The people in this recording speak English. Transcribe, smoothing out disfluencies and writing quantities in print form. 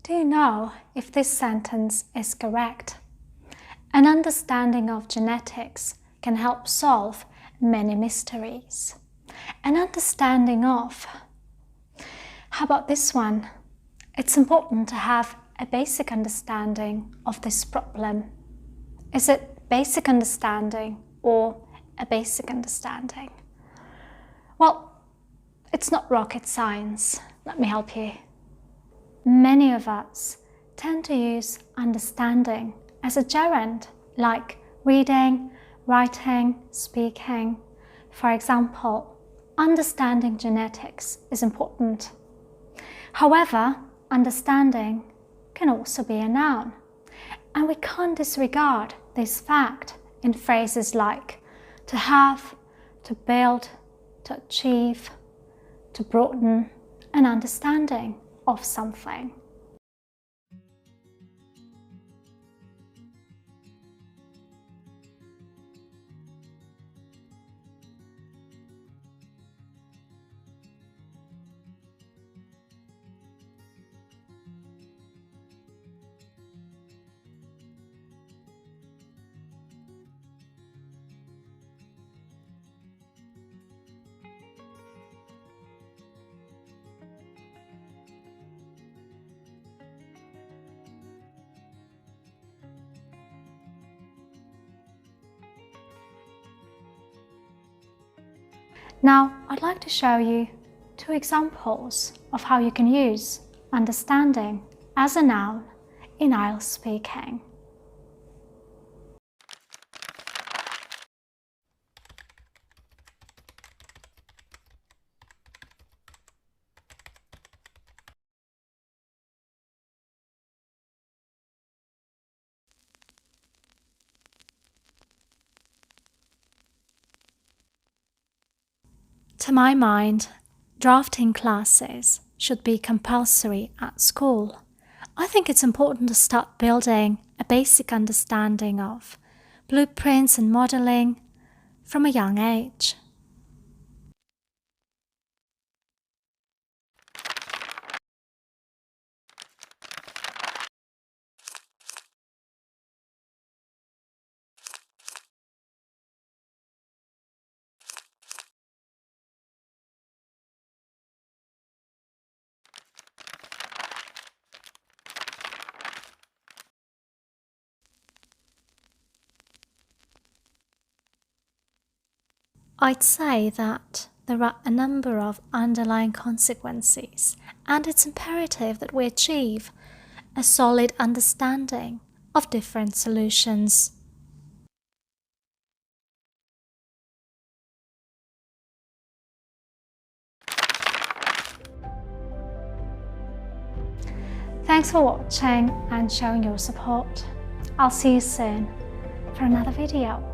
Do you know if this sentence is correct? An understanding of genetics can help solve many mysteries. An understanding of. How about this one? It's important to have a basic understanding of this problem. Is it basic understanding or a basic understanding? Well, it's not rocket science. Let me help you. Many of us tend to use understanding as a gerund, like reading, writing, speaking. For example, understanding genetics is important. However, understanding can also be a noun, and we can't disregard this fact in phrases like to have, to build, to achieve, to broaden an understanding of something. Now, I'd like to show you two examples of how you can use understanding as a noun in IELTS speaking. To my mind, drafting classes should be compulsory at school. I think it's important to start building a basic understanding of blueprints and modeling from a young age. I'd say that there are a number of underlying consequences, and it's imperative that we achieve a solid understanding of different solutions. Thanks for watching and showing your support. I'll see you soon for another video.